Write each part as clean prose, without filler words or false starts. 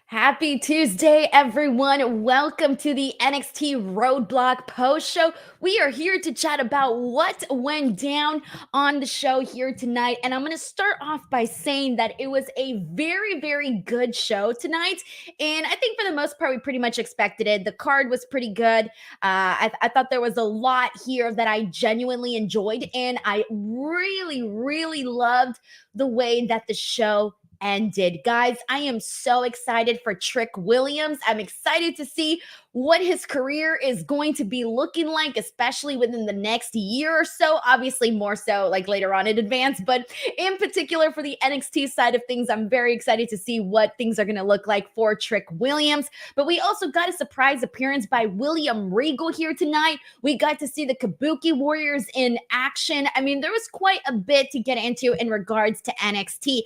Happy Tuesday, everyone. Welcome to the NXT Roadblock post show. We are here to chat about what went down on the show here tonight. And I'm going to start off by saying that it was a very, very good show tonight. And I think for the most part, we pretty much expected it. The card was pretty good. I thought there was a lot here that I genuinely enjoyed. And I really, really loved the way that the show ended. Guys, I am so excited for Trick Williams. I'm excited to see what his career is going to be looking like, especially within the next year or so. Obviously, more so like later on in advance, but in particular for the NXT side of things, I'm very excited to see what things are going to look like for Trick Williams. But we also got a surprise appearance by William Regal here tonight. We got to see the Kabuki Warriors in action. I mean, there was quite a bit to get into in regards to NXT.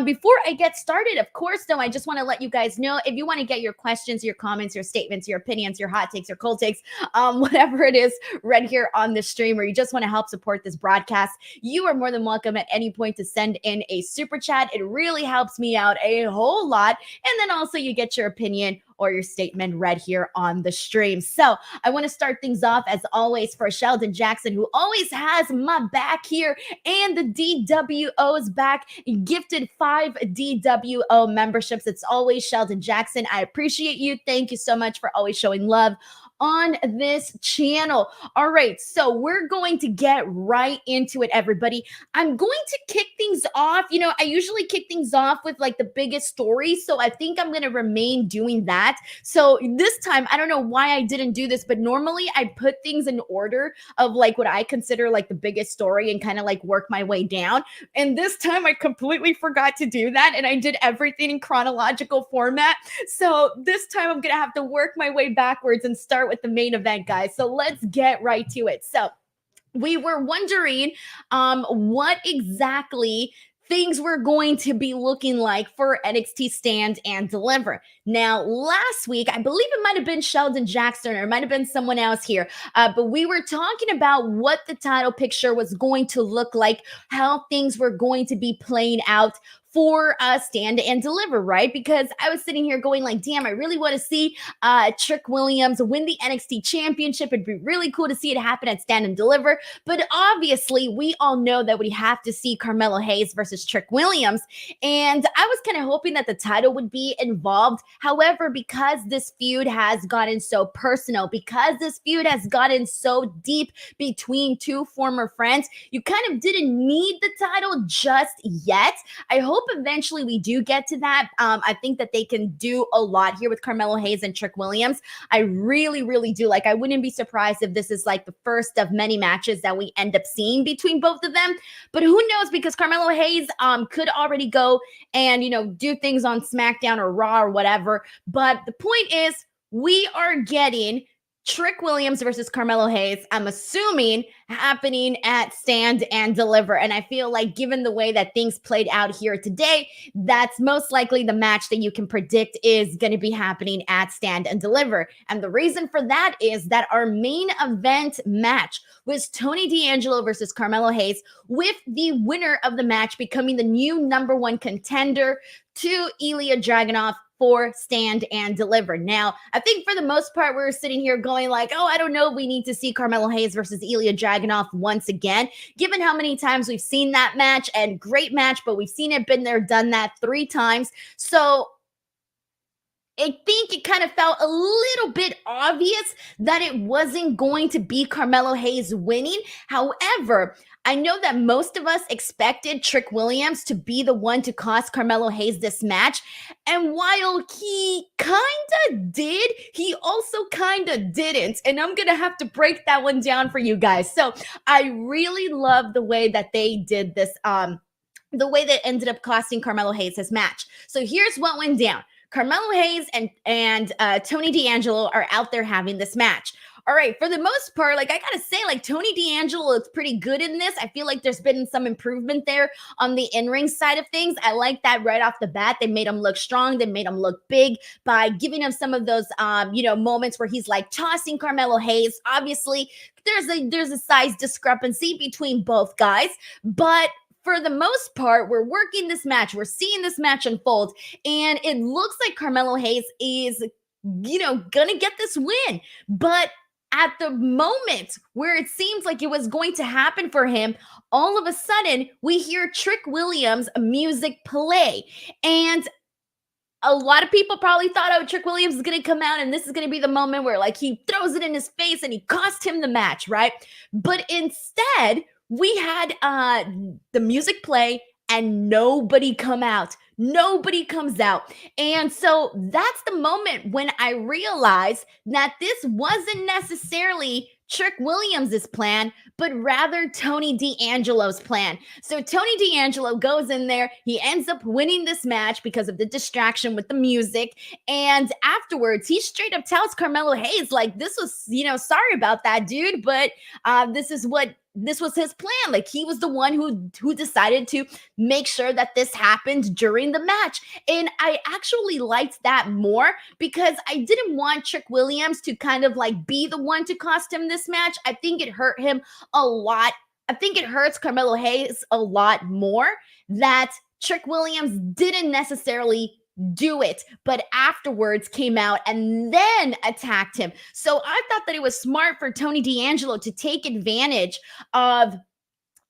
Before I get started, of course, though, I just want to let you guys know if you want to get your questions, your comments, your statements, your opinions, your hot takes, your cold takes, whatever it is, read here on the stream, or you just want to help support this broadcast, you are more than welcome at any point to send in a super chat. It really helps me out a whole lot. And then also you get your opinion or your statement read here on the stream. So I want to start things off, as always, for Sheldon Jackson, who always has my back here, and the DWO's back, gifted 5 DWO memberships. It's always Sheldon Jackson. I appreciate you. Thank you so much for always showing love on this channel. All right, so we're going to get right into it, everybody. I'm going to kick things off. You know, I usually kick things off with like the biggest story, so I think I'm going to remain doing that. So this time, I don't know why I didn't do this, but normally I put things in order of like what I consider like the biggest story and kind of like work my way down. And this time I completely forgot to do that, and I did everything in chronological format. So this time I'm going to have to work my way backwards and start with the main event, guys. So let's get right to it. So we were wondering what exactly things were going to be looking like for NXT Stand and Deliver. Now, last week, I believe it might have been Sheldon Jackson or it might have been someone else here, but we were talking about what the title picture was going to look like, how things were going to be playing out for Stand and Deliver, right? Because I was sitting here going like, damn, I really want to see Trick Williams win the NXT Championship. It'd be really cool to see it happen at Stand and Deliver. But obviously, we all know that we have to see Carmelo Hayes versus Trick Williams. And I was kind of hoping that the title would be involved. However, because this feud has gotten so personal, because this feud has gotten so deep between two former friends, you kind of didn't need the title just yet. I hope eventually we do get to that. I think that they can do a lot here with Carmelo Hayes and Trick Williams. I really, really do. Like, I wouldn't be surprised if this is like the first of many matches that we end up seeing between both of them. But who knows? Because Carmelo Hayes could already go and, you know, do things on SmackDown or Raw or whatever. But the point is, we are getting Trick Williams versus Carmelo Hayes, I'm assuming, happening at Stand and Deliver. And I feel like, given the way that things played out here today, that's most likely the match that you can predict is going to be happening at Stand and Deliver. And the reason for that is that our main event match was Tony D'Angelo versus Carmelo Hayes, with the winner of the match becoming the new #1 contender to Ilya Dragunov for Stand and Deliver. Now, I think for the most part, we're sitting here going like, oh, I don't know, we need to see Carmelo Hayes versus Ilya Dragunov once again, given how many times we've seen that match. And great match, but we've seen it, been there, done that 3 times. So I think it kind of felt a little bit obvious that it wasn't going to be Carmelo Hayes winning. However, I know that most of us expected Trick Williams to be the one to cost Carmelo Hayes this match. And while he kind of did, he also kind of didn't. And I'm going to have to break that one down for you guys. So I really love the way that they did this, the way that ended up costing Carmelo Hayes his match. So here's what went down. Carmelo Hayes and Tony D'Angelo are out there having this match. All right, for the most part, like, I gotta say, like, Tony D'Angelo looks pretty good in this. I feel like there's been some improvement there on the in-ring side of things. I like that right off the bat. They made him look strong. They made him look big by giving him some of those, moments where he's like tossing Carmelo Hayes. Obviously, there's a size discrepancy between both guys, but for the most part, we're working this match, we're seeing this match unfold, and it looks like Carmelo Hayes is, gonna get this win. But at the moment where it seems like it was going to happen for him, all of a sudden we hear Trick Williams' music play. And a lot of people probably thought, oh, Trick Williams is going to come out and this is going to be the moment where like he throws it in his face and he cost him the match, right? But instead, we had the music play and nobody come out. Nobody comes out. And so that's the moment when I realized that this wasn't necessarily Trick Williams' plan, but rather Tony D'Angelo's plan. So Tony D'Angelo goes in there. He ends up winning this match because of the distraction with the music. And afterwards, he straight up tells Carmelo Hayes, like, this was, sorry about that, dude, but this was his plan. Like, he was the one who decided to make sure that this happened during the match. And I actually liked that more because I didn't want Trick Williams to kind of like be the one to cost him this match. I think it hurt him a lot. I think it hurts Carmelo Hayes a lot more that Trick Williams didn't necessarily do it, but afterwards came out and then attacked him. So I thought that it was smart for Tony D'Angelo to take advantage of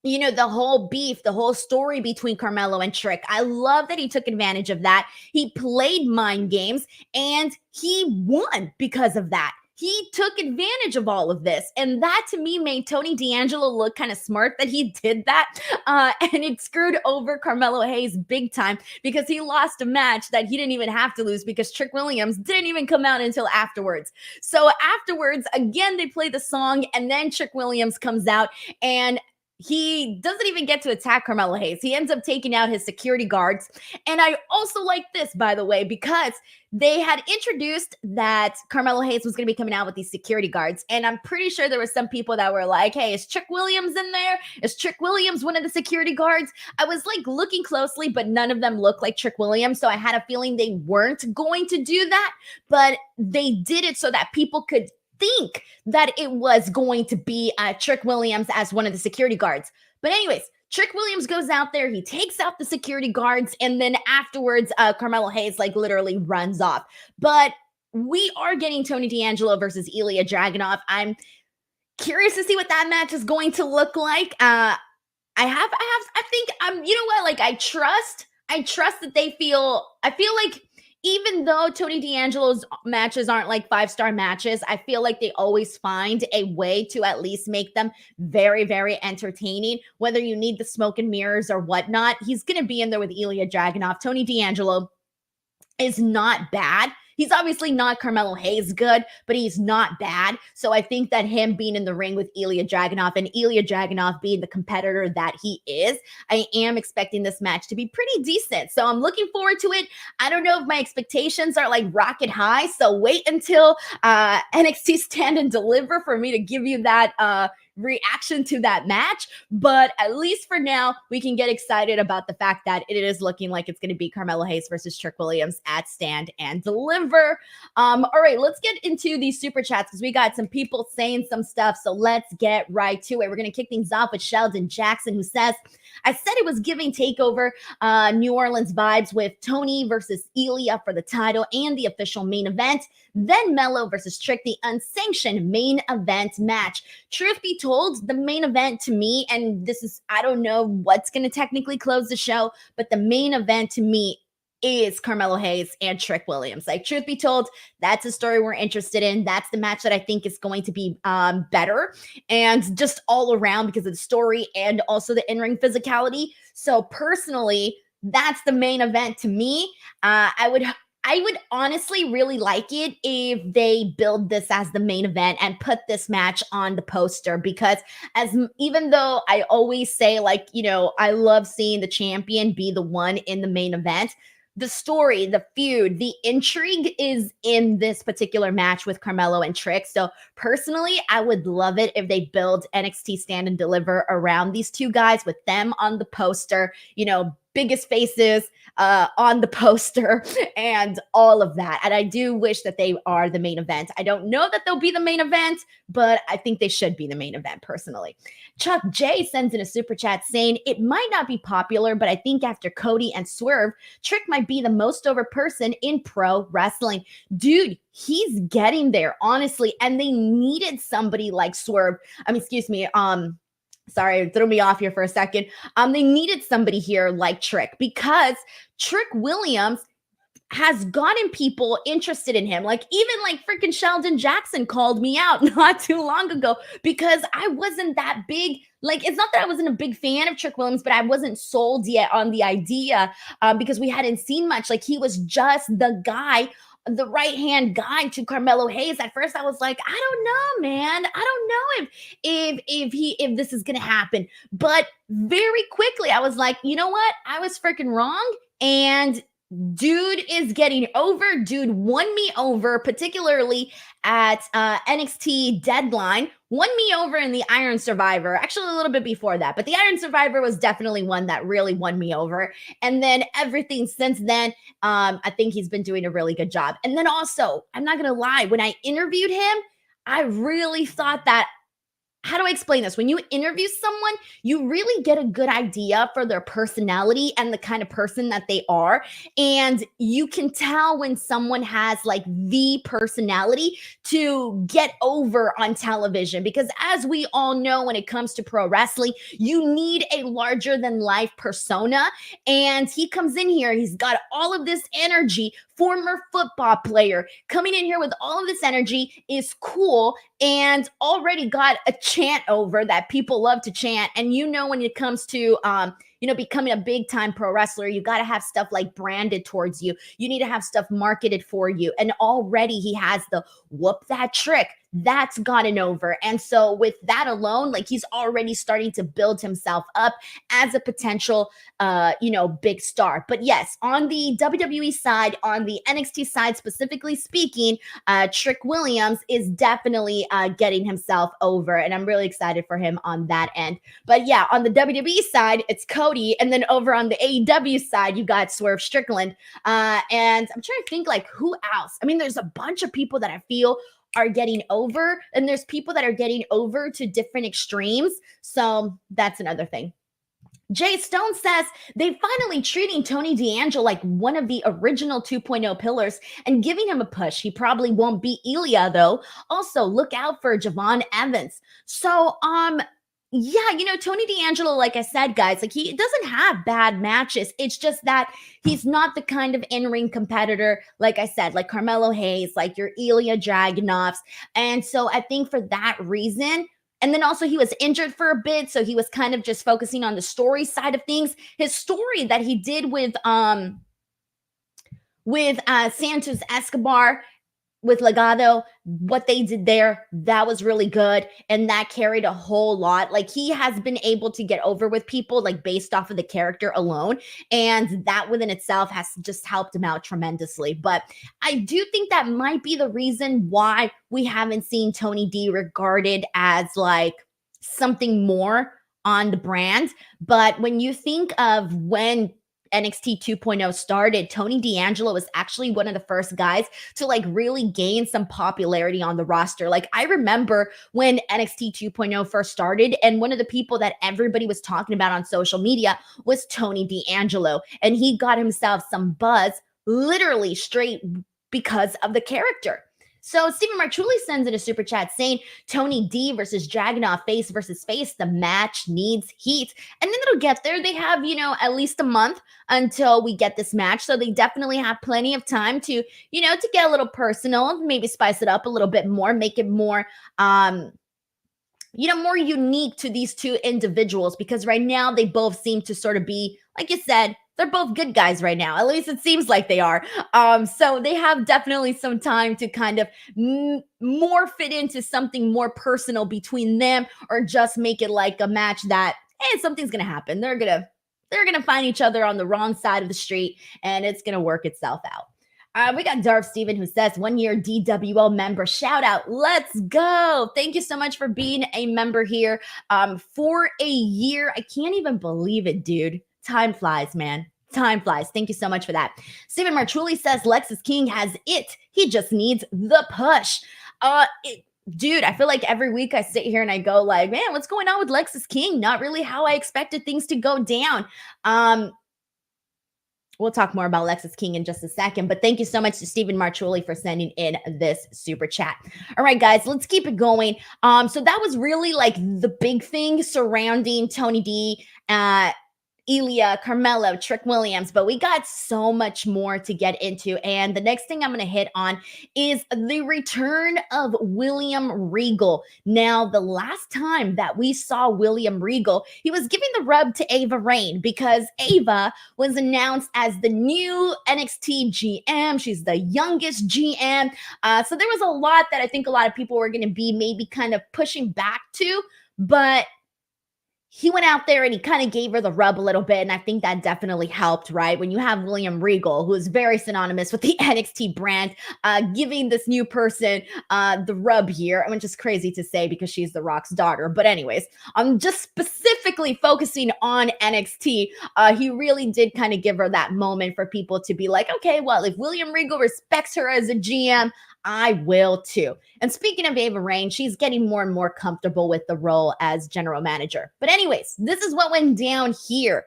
the whole beef, the whole story between Carmelo and Trick. I love that he took advantage of that. He played mind games and he won because of that. He took advantage of all of this. And that to me made Tony D'Angelo look kind of smart that he did that. And it screwed over Carmelo Hayes big time because he lost a match that he didn't even have to lose because Trick Williams didn't even come out until afterwards. So afterwards, again, they play the song and then Trick Williams comes out and he doesn't even get to attack Carmelo Hayes. He ends up taking out his security guards. And I also like this, by the way, because they had introduced that Carmelo Hayes was going to be coming out with these security guards. And I'm pretty sure there were some people that were like, hey, is Trick Williams in there? Is Trick Williams one of the security guards? I was like looking closely, but none of them looked like Trick Williams. So I had a feeling they weren't going to do that, but they did it so that people could think that it was going to be Trick Williams as one of the security guards. But anyways, Trick Williams goes out there, he takes out the security guards, and then afterwards, Carmelo Hayes like literally runs off. But we are getting Tony D'Angelo versus Ilya Dragunov. I'm curious to see what that match is going to look like. I think you know what? Like I trust that I feel like even though Tony D'Angelo's matches aren't like 5-star matches, I feel like they always find a way to at least make them very, very entertaining, whether you need the smoke and mirrors or whatnot. He's going to be in there with Ilya Dragunov. Tony D'Angelo is not bad. He's obviously not Carmelo Hayes good, but he's not bad. So I think that him being in the ring with Ilya Dragunov and Ilya Dragunov being the competitor that he is, I am expecting this match to be pretty decent. So I'm looking forward to it. I don't know if my expectations are like rocket high. So wait until NXT Stand and Deliver for me to give you that reaction to that match. But at least for now, we can get excited about the fact that it is looking like it's going to be Carmelo Hayes versus Trick Williams at Stand and Deliver. All right, let's get into these super chats because we got some people saying some stuff. So let's get right to it. We're going to kick things off with Sheldon Jackson, who says, I said it was giving TakeOver New Orleans vibes with Tony versus Ilya for the title and the official main event. Then Melo versus Trick, the unsanctioned main event match. Truth be told, the main event to me, and this is, I don't know what's going to technically close the show, but the main event to me is Carmelo Hayes and Trick Williams. Like, truth be told, that's a story we're interested in. That's the match that I think is going to be better and just all around because of the story and also the in-ring physicality. So personally, that's the main event to me. I would honestly really like it if they build this as the main event and put this match on the poster, because even though I always say, like, you know, I love seeing the champion be the one in the main event, the story, the feud, the intrigue is in this particular match with Carmelo and Trick. So personally, I would love it if they build NXT Stand and Deliver around these two guys with them on the poster, you know, biggest faces on the poster and all of that. And I do wish that they are the main event. I don't know that they'll be the main event, but I think they should be the main event personally. Chuck J sends in a super chat saying, it might not be popular, but I think after Cody and Swerve, Trick might be the most over person in pro wrestling. Dude, he's getting there, honestly. And they needed somebody like Swerve. Sorry, it threw me off here for a second. They needed somebody here like Trick, because Trick Williams has gotten people interested in him. Like even like freaking Sheldon Jackson called me out not too long ago because I wasn't that big. Like, it's not that I wasn't a big fan of Trick Williams, but I wasn't sold yet on the idea because we hadn't seen much. Like, he was just the guy, the right-hand guy to Carmelo Hayes. At first I was like, I don't know, man. I don't know if this is gonna happen. But very quickly I was like, you know what? I was freaking wrong. And dude is getting over. Dude won me over, particularly at NXT Deadline. Won me over in the Iron Survivor. Actually, a little bit before that. But the Iron Survivor was definitely one that really won me over. And then everything since then, I think he's been doing a really good job. And then also, I'm not going to lie, when I interviewed him, I really thought that, how do I explain this? When you interview someone, you really get a good idea for their personality and the kind of person that they are. And you can tell when someone has like the personality to get over on television. Because as we all know, when it comes to pro wrestling, you need a larger than life persona. And he comes in here, he's got all of this energy, former football player coming in here with all of this energy, is cool, and already got a chant over that people love to chant. And when it comes to becoming a big time pro wrestler, you got to have stuff like branded towards you. You need to have stuff marketed for you. And already he has the whoop that trick. That's gotten over. And so with that alone, like, he's already starting to build himself up as a potential, big star. But yes, on the WWE side, on the NXT side, specifically speaking, Trick Williams is definitely getting himself over. And I'm really excited for him on that end. But yeah, on the WWE side, it's Cody. And then over on the AEW side, you got Swerve Strickland. And I'm trying to think like who else. I mean, there's a bunch of people that I feel are getting over, and there's people that are getting over to different extremes. So that's another thing. Jay Stone says they finally treating Tony D'Angelo like one of the original 2.0 pillars and giving him a push. He probably won't beat Ilya though. Also, look out for Javon Evans. So, yeah, Tony D'Angelo, like I said, guys, like, he doesn't have bad matches. It's just that he's not the kind of in-ring competitor, like I said, like Carmelo Hayes, like your Ilya Dragunovs. And so I think for that reason, and then also he was injured for a bit, so he was kind of just focusing on the story side of things. His story that he did with Santos Escobar, with Legado, what they did there, that was really good. And that carried a whole lot. Like, he has been able to get over with people, like, based off of the character alone. And that within itself has just helped him out tremendously. But I do think that might be the reason why we haven't seen Tony D regarded as like something more on the brand. But when you think of when NXT 2.0 started, Tony D'Angelo was actually one of the first guys to like really gain some popularity on the roster. Like, I remember when NXT 2.0 first started, and one of the people that everybody was talking about on social media was Tony D'Angelo, and he got himself some buzz literally straight because of the character. So Stephen Marchulli sends in a super chat saying Tony D versus Dragunov, face versus face. The match needs heat. And then it'll get there. They have, at least a month until we get this match. So they definitely have plenty of time to, to get a little personal, maybe spice it up a little bit more, make it more, more unique to these two individuals, because right now they both seem to sort of be, like you said, they're both good guys right now. At least it seems like they are. So they have definitely some time to kind of more fit into something more personal between them, or just make it like a match that, hey, something's going to happen. They're going to find each other on the wrong side of the street, and it's going to work itself out. We got Darth Steven who says 1 year DWL member. Shout out. Let's go. Thank you so much for being a member here for a year. I can't even believe it, dude. Time flies, man. Time flies. Thank you so much for that. Stephen Marchuli says Lexis King has it. He just needs the push. Dude, I feel like every week I sit here and I go like, man, what's going on with Lexis King? Not really how I expected things to go down. We'll talk more about Lexis King in just a second, but thank you so much to Stephen Marchuli for sending in this super chat. All right, guys, let's keep it going. So that was really like the big thing surrounding Tony D, Ilya, Carmelo, Trick Williams, but we got so much more to get into. And the next thing I'm going to hit on is the return of William Regal. Now, the last time that we saw William Regal, he was giving the rub to Ava Raine because Ava was announced as the new NXT GM. She's the youngest GM. So there was a lot that I think a lot of people were going to be maybe kind of pushing back to, but he went out there and he kind of gave her the rub a little bit. And I think that definitely helped, right? When you have William Regal, who is very synonymous with the NXT brand, giving this new person the rub here. I mean, just crazy to say because she's The Rock's daughter. But anyways, I'm just specifically focusing on NXT. He really did kind of give her that moment for people to be like, okay, well, if William Regal respects her as a GM, I will too. And speaking of Ava Raine, she's getting more and more comfortable with the role as general manager. But anyways, this is what went down here.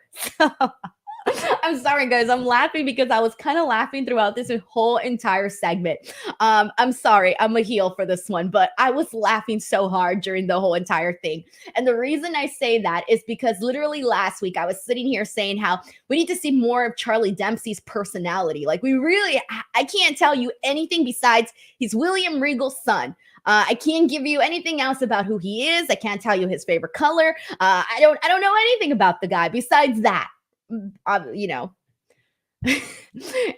I'm sorry, guys. I'm laughing because I was kind of laughing throughout this whole entire segment. I'm sorry. I'm a heel for this one, but I was laughing so hard during the whole entire thing. And the reason I say that is because literally last week I was sitting here saying how we need to see more of Charlie Dempsey's personality. Like I can't tell you anything besides he's William Regal's son. I can't give you anything else about who he is. I can't tell you his favorite color. I don't know anything about the guy besides that.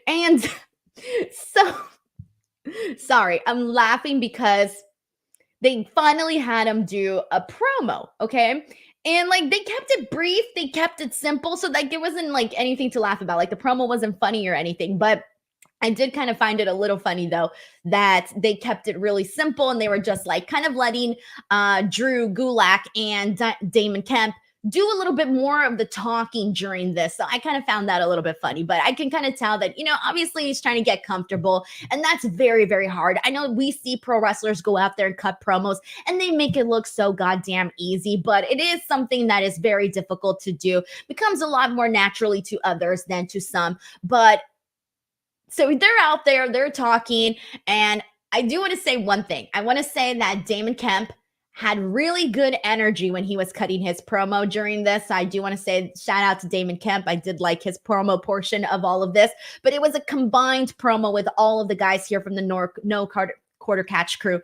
And so sorry, I'm laughing because they finally had him do a promo, okay? And like they kept it brief, they kept it simple, so like it wasn't like anything to laugh about. Like the promo wasn't funny or anything, but I did kind of find it a little funny though that they kept it really simple and they were just like kind of letting Drew Gulak and Damon Kemp do a little bit more of the talking during this. So I kind of found that a little bit funny, but I can kind of tell that, obviously he's trying to get comfortable and that's very, very hard. I know we see pro wrestlers go out there and cut promos and they make it look so goddamn easy, but it is something that is very difficult to do. Becomes a lot more naturally to others than to some, but so they're out there, they're talking, and I do want to say one thing. I want to say that Damon Kemp had really good energy when he was cutting his promo during this. I do want to say shout out to Damon Kemp. I did like his promo portion of all of this, but it was a combined promo with all of the guys here from the No Quarter Catch crew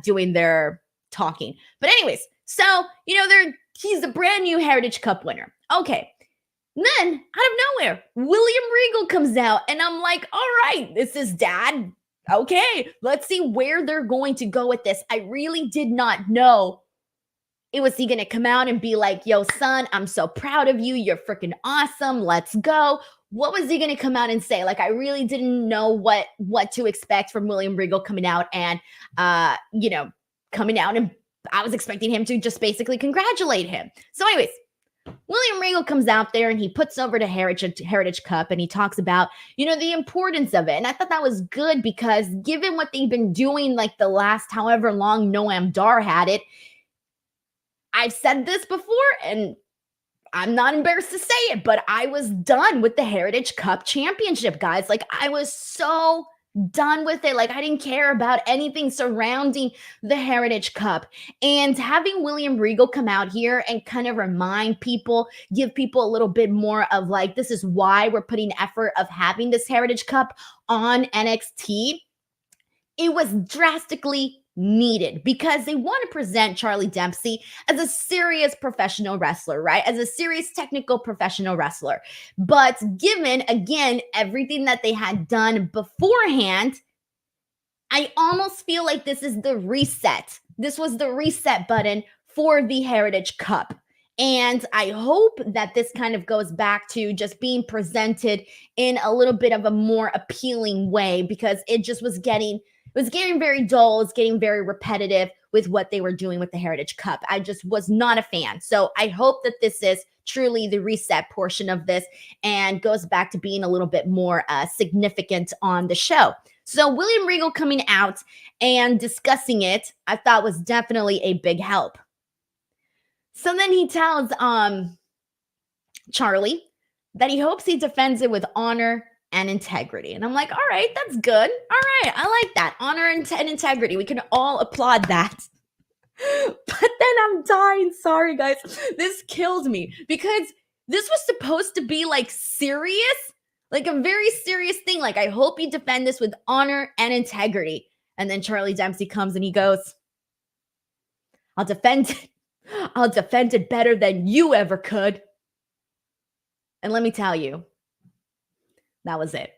doing their talking. But anyways, so, he's a brand new Heritage Cup winner. Okay. Then, out of nowhere, William Regal comes out, and I'm like, all right, this is dad. Okay, let's see where they're going to go with this. I really did not know. Was he going to come out and be like, yo, son, I'm so proud of you. You're freaking awesome. Let's go. What was he going to come out and say? Like, I really didn't know what to expect from William Regal coming out and, coming out, and I was expecting him to just basically congratulate him. So anyways, William Regal comes out there and he puts over to Heritage Cup and he talks about, the importance of it. And I thought that was good because given what they've been doing like the last however long Noam Dar had it, I've said this before and I'm not embarrassed to say it, but I was done with the Heritage Cup Championship, guys. Like I was so done with it. Like I didn't care about anything surrounding the Heritage Cup. And having William Regal come out here and kind of remind people, give people a little bit more of like, this is why we're putting effort of having this Heritage Cup on NXT. It was drastically needed because they want to present Charlie Dempsey as a serious professional wrestler, right? As a serious technical professional wrestler. But given, again, everything that they had done beforehand, I almost feel like this is the reset. This was the reset button for the Heritage Cup. And I hope that this kind of goes back to just being presented in a little bit of a more appealing way because it just was getting very dull. It's getting very repetitive with what they were doing with the Heritage Cup. I just was not a fan. So I hope that this is truly the reset portion of this and goes back to being a little bit more significant on the show. So William Regal coming out and discussing it, I thought was definitely a big help. So then he tells Charlie that he hopes he defends it with honor and integrity. And I'm like, all right, that's good. All right, I like that. Honor and integrity. We can all applaud that. But then I'm dying. Sorry, guys. This killed me because this was supposed to be like serious, like a very serious thing. Like, I hope you defend this with honor and integrity. And then Charlie Dempsey comes and he goes, I'll defend it. I'll defend it better than you ever could. And let me tell you, that was it.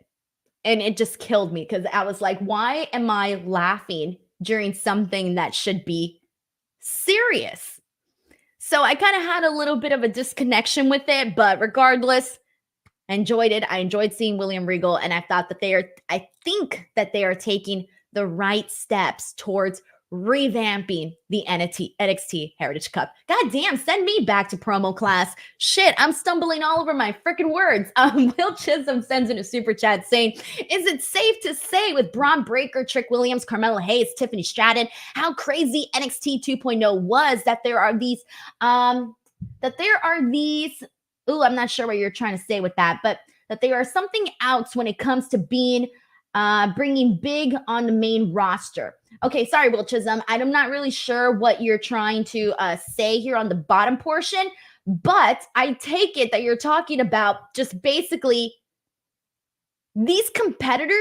And it just killed me because I was like, why am I laughing during something that should be serious? So I kind of had a little bit of a disconnection with it, but regardless, I enjoyed it. I enjoyed seeing William Regal, and I think that they are taking the right steps towards revamping the NXT Heritage Cup. God damn, send me back to promo class. Shit, I'm stumbling all over my freaking words. Will Chisholm sends in a super chat saying, is it safe to say with Bron Breakker, Trick Williams, Carmelo Hayes, Tiffany Stratton, how crazy NXT 2.0 was that there are these, I'm not sure what you're trying to say with that, but that there are something else when it comes to being bringing big on the main roster. Okay, sorry, Will Chisholm. I'm not really sure what you're trying to say here on the bottom portion, but I take it that you're talking about just basically these competitors,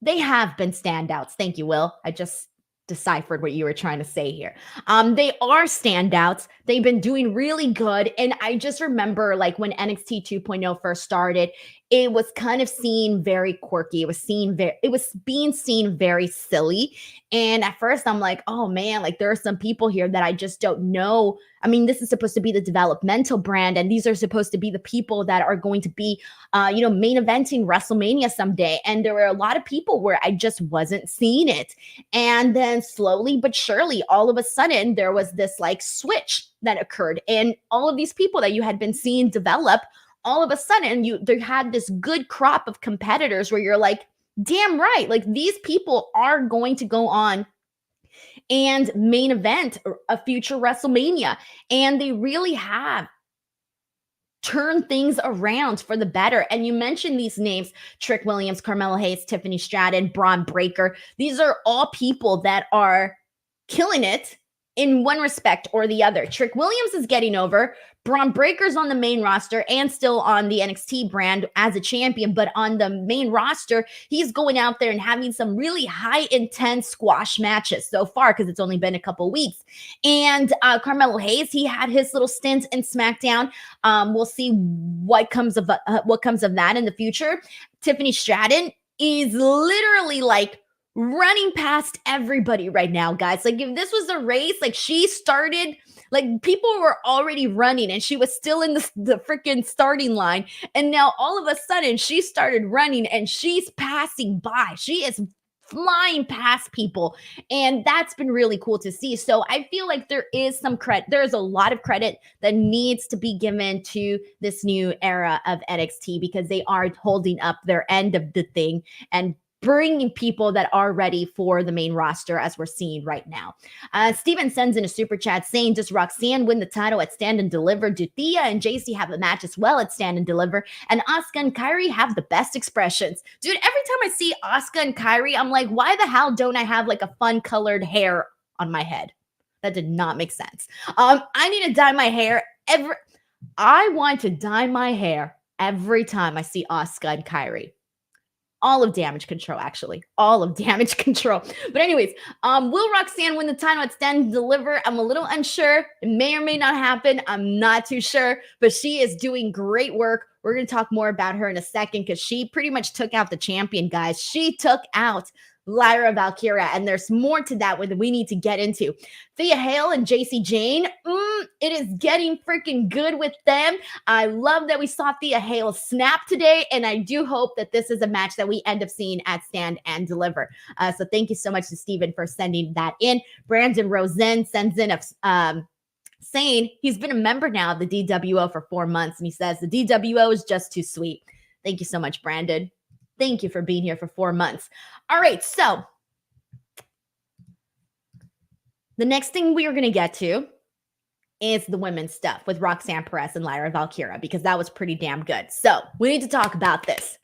they have been standouts. Thank you, Will. I just deciphered what you were trying to say here. They are standouts. They've been doing really good. And I just remember like when NXT 2.0 first started, it was kind of seen very quirky. It was being seen very silly. And at first I'm like, oh man, like there are some people here that I just don't know. I mean, this is supposed to be the developmental brand, and these are supposed to be the people that are going to be, main eventing WrestleMania someday. And there were a lot of people where I just wasn't seeing it. And then slowly but surely, all of a sudden, there was this like switch that occurred. And all of these people that you had been seeing develop, all of a sudden, they had this good crop of competitors where you're like, damn right, like these people are going to go on and main event a future WrestleMania. And they really have turned things around for the better. And you mentioned these names, Trick Williams, Carmelo Hayes, Tiffany Stratton, Bron Breakker. These are all people that are killing it in one respect or the other. Trick Williams is getting over. Bron Breakker's on the main roster and still on the NXT brand as a champion, but on the main roster, he's going out there and having some really high intense squash matches so far because it's only been a couple weeks. And Carmelo Hayes, he had his little stint in SmackDown. We'll see what comes of that in the future. Tiffany Stratton is literally like running past everybody right now, guys. Like if this was a race, like she started, like people were already running and she was still in the freaking starting line. And now all of a sudden she started running and she's passing by. She is flying past people. And that's been really cool to see. So I feel like there is some credit. There's a lot of credit that needs to be given to this new era of NXT because they are holding up their end of the thing and bringing people that are ready for the main roster as we're seeing right now. Steven sends in a super chat saying, does Roxanne win the title at Stand and Deliver? Do Thea and JC have a match as well at Stand and Deliver? And Asuka and Kairi have the best expressions. Dude, every time I see Asuka and Kairi, I'm like, why the hell don't I have like a fun colored hair on my head? That did not make sense. I need to dye my hair I want to dye my hair every time I see Asuka and Kairi. All of Damage Control, actually. All of Damage Control. But anyways, will Roxanne win the title at Stand and Deliver? I'm a little unsure. It may or may not happen. I'm not too sure. But she is doing great work. We're going to talk more about her in a second because she pretty much took out the champion, guys. She took out Lyra Valkyria. And there's more to that that we need to get into. Thea Hale and JC Jane, it is getting freaking good with them. I love that we saw Thea Hale snap today, and I do hope that this is a match that we end up seeing at Stand and Deliver. So thank you so much to Steven for sending that in. Brandon Rosen sends in saying he's been a member now of the DWO for 4 months, and he says the DWO is just too sweet. Thank you so much, Brandon. Thank you for being here for 4 months. All right, so the next thing we are going to get to is the women's stuff with Roxanne Perez and Lyra Valkyria, because that was pretty damn good. So we need to talk about this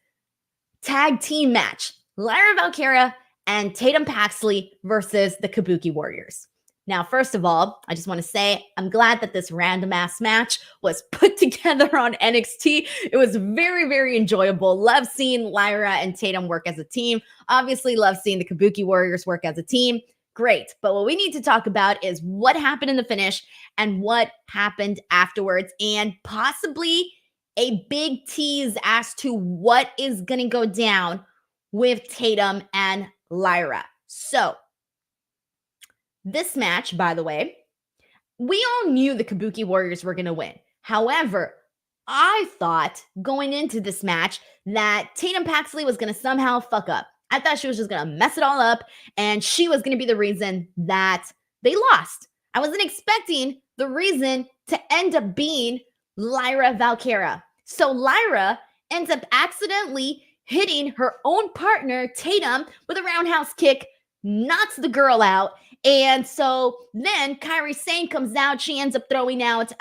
tag team match. Lyra Valkyria and Tatum Paxley versus the Kabuki Warriors. Now, first of all, I just want to say I'm glad that this random ass match was put together on NXT. It was very, very enjoyable. Love seeing Lyra and Tatum work as a team. Obviously, love seeing the Kabuki Warriors work as a team. Great. But what we need to talk about is what happened in the finish and what happened afterwards, and possibly a big tease as to what is going to go down with Tatum and Lyra. So, this match, by the way, we all knew the Kabuki Warriors were going to win. However, I thought going into this match that Tatum Paxley was going to somehow fuck up. I thought she was just going to mess it all up, and she was going to be the reason that they lost. I wasn't expecting the reason to end up being Lyra Valkyria. So Lyra ends up accidentally hitting her own partner, Tatum, with a roundhouse kick, knocks the girl out. And so then Kairi Sane comes out. She ends up throwing out,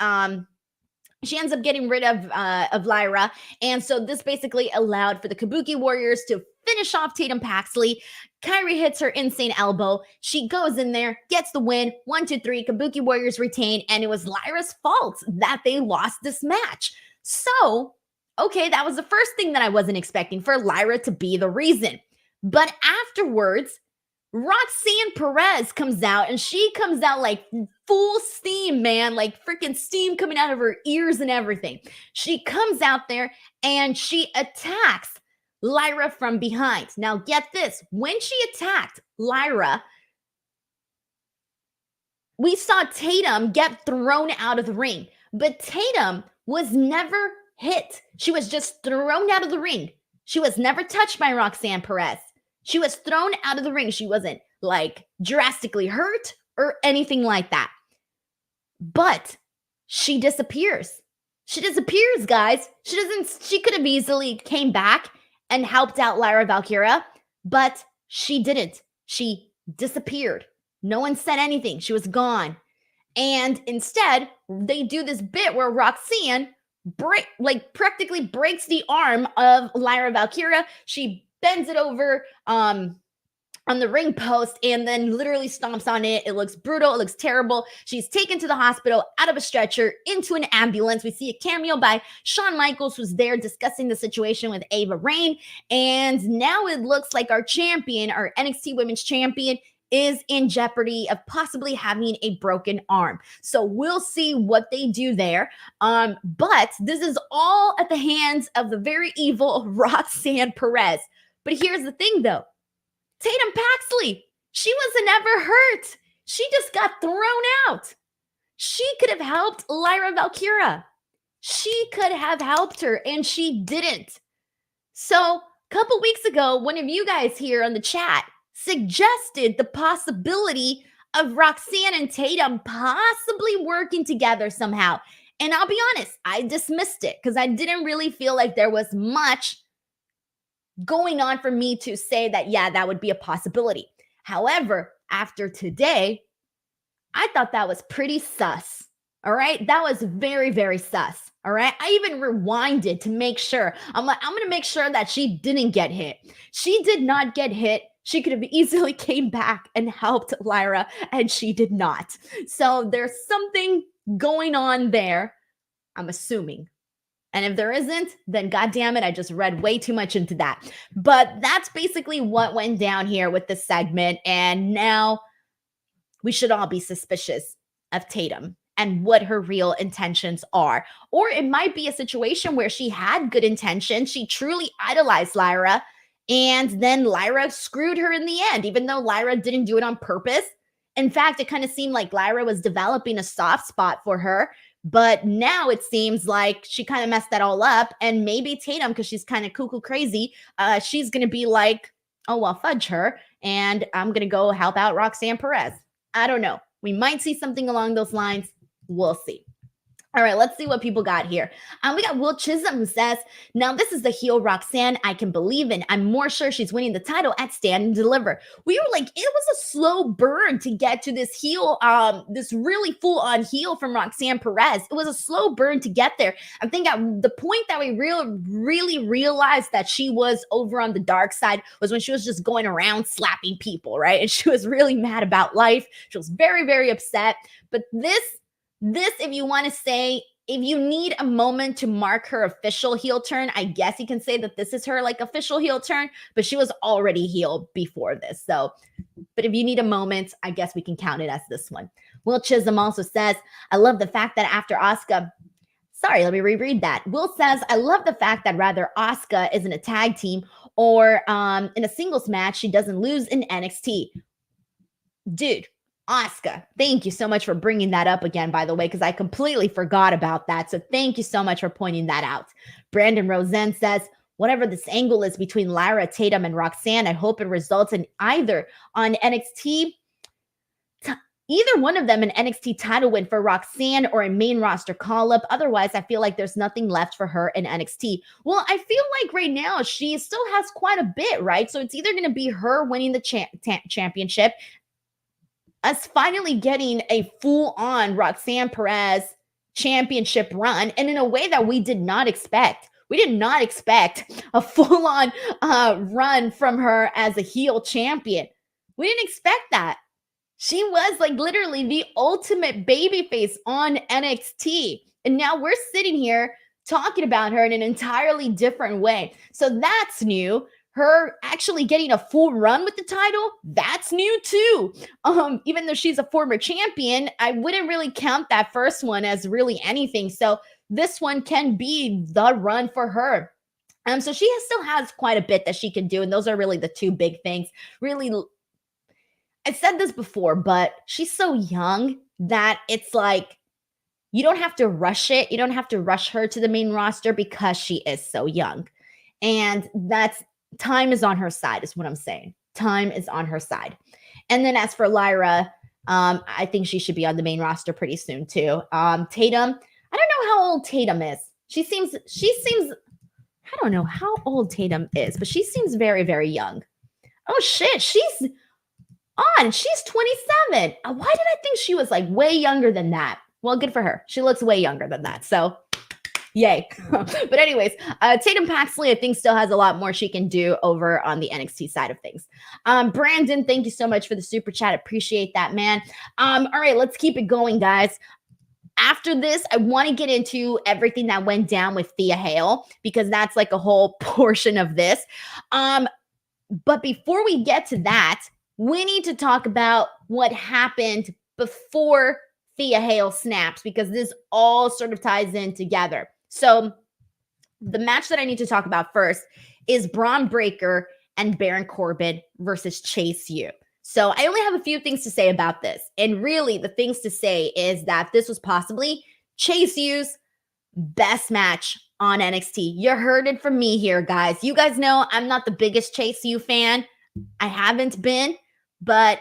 she ends up getting rid of Lyra. And so this basically allowed for the Kabuki Warriors to finish off Tatum Paxley. Kairi hits her insane elbow. She goes in there, gets the win. 1, 2, 3. Kabuki Warriors retain. And it was Lyra's fault that they lost this match. So, okay, that was the first thing that I wasn't expecting, for Lyra to be the reason. But afterwards, Roxanne Perez comes out, and she comes out like full steam, man, like freaking steam coming out of her ears and everything. She comes out there and she attacks Lyra from behind. Now, get this. When she attacked Lyra, we saw Tatum get thrown out of the ring, but Tatum was never hit. She was just thrown out of the ring. She was never touched by Roxanne Perez. She was thrown out of the ring. She wasn't like drastically hurt or anything like that. But she disappears. She disappears, guys. She could have easily came back and helped out Lyra Valkyria, but she didn't. She disappeared. No one said anything. She was gone. And instead, they do this bit where Roxanne practically breaks the arm of Lyra Valkyria. She bends it over on the ring post and then literally stomps on it. It looks brutal. It looks terrible. She's taken to the hospital, out of a stretcher, into an ambulance. We see a cameo by Shawn Michaels, who's there discussing the situation with Ava Raine. And now it looks like our champion, our NXT Women's Champion, is in jeopardy of possibly having a broken arm. So we'll see what they do there. But this is all at the hands of the very evil Roxanne Perez. But here's the thing, though. Tatum Paxley, she wasn't ever hurt. She just got thrown out. She could have helped Lyra Valkyria. She could have helped her, and she didn't. So a couple weeks ago, one of you guys here on the chat suggested the possibility of Roxanne and Tatum possibly working together somehow. And I'll be honest, I dismissed it because I didn't really feel like there was much going on for me to say that, yeah, that would be a possibility. However, after today, I thought that was pretty sus. All right. That was very, very sus. All right. I even rewinded to make sure. I'm going to make sure that she didn't get hit. She did not get hit. She could have easily came back and helped Lyra, and she did not. So there's something going on there, I'm assuming. And if there isn't, then goddamn it, I just read way too much into that. But that's basically what went down here with this segment. And now we should all be suspicious of Tatum and what her real intentions are. Or it might be a situation where she had good intentions. She truly idolized Lyra, And then Lyra screwed her in the end, even though Lyra didn't do it on purpose. In fact, it kind of seemed like Lyra was developing a soft spot for her. But now it seems like she kind of messed that all up. And maybe Tatum, because she's kind of cuckoo crazy, she's going to be like, oh, well, fudge her. And I'm going to go help out Roxanne Perez. I don't know. We might see something along those lines. We'll see. All right, let's see what people got here. We got Will Chisholm who says, now this is the heel Roxanne I can believe in. I'm more sure she's winning the title at Stand and Deliver. We were like, it was a slow burn to get to this heel, this really full-on heel from Roxanne Perez. It was a slow burn to get there. I think at the point that we really realized that she was over on the dark side was when she was just going around slapping people, right? And she was really mad about life. She was very upset. But this, if you want to say, if you need a moment to mark her official heel turn, I guess you can say that this is her like official heel turn, but she was already heel before this. So, but if you need a moment, I guess we can count it as this one. Will Chisholm also says, I love the fact that after Asuka, sorry, let me reread that. Will says, I love the fact that rather Asuka is in a tag team or in a singles match, she doesn't lose in NXT. Dude, Asuka, thank you so much for bringing that up again, by the way, because I completely forgot about that. So thank you so much for pointing that out. Brandon Rosen says, whatever this angle is between Lyra, Tatum, and Roxanne, I hope it results in either on NXT, either one of them an NXT title win for Roxanne or a main roster call-up. Otherwise, I feel like there's nothing left for her in NXT. Well, I feel like right now she still has quite a bit, right? So it's either going to be her winning the championship, us finally getting a full-on Roxanne Perez championship run, and in a way that we did not expect. We did not expect a full-on run from her as a heel champion. We didn't expect that. She was like literally the ultimate babyface on NXT. And now we're sitting here talking about her in an entirely different way. So that's new. Her actually getting a full run with the title, that's new too. Even though she's a former champion, I wouldn't really count that first one as really anything. So this one can be the run for her. So she still has quite a bit that she can do. And those are really the two big things. Really, I said this before, but she's so young that it's like, you don't have to rush it. You don't have to rush her to the main roster because she is so young. And time is on her side, is what I'm saying. Time is on her side. And then as for Lyra, I think she should be on the main roster pretty soon too. Tatum, I don't know how old Tatum is. She seems, I don't know how old Tatum is, but she seems very young. Oh shit, she's 27. Why did I think she was like way younger than that? Well, good for her. She looks way younger than that. So yay. But anyways, Tatum Paxley, I think, still has a lot more she can do over on the NXT side of things. Brandon, thank you so much for the super chat. Appreciate that, man. All right, let's keep it going, guys. After this, I want to get into everything that went down with Thea Hale, because that's like a whole portion of this. But before we get to that, we need to talk about what happened before Thea Hale snaps, because this all sort of ties in together. So the match that I need to talk about first is Bron Breakker and Baron Corbin versus Chase U. So I only have a few things to say about this. And really the things to say is that this was possibly Chase U's best match on NXT. You heard it from me here, guys. You guys know I'm not the biggest Chase U fan. I haven't been, but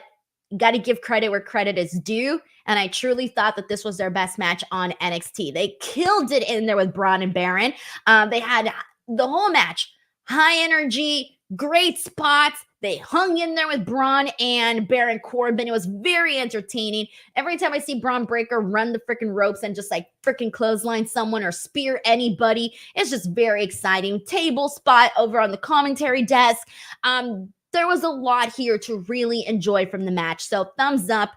got to give credit where credit is due. And I truly thought that this was their best match on NXT. They killed it in there with Bron and Baron. They had the whole match, high energy, great spots. They hung in there with Bron and Baron Corbin. It was very entertaining. Every time I see Bron Breakker run the freaking ropes and just like freaking clothesline someone or spear anybody, it's just very exciting. Table spot over on the commentary desk. There was a lot here to really enjoy from the match. So thumbs up,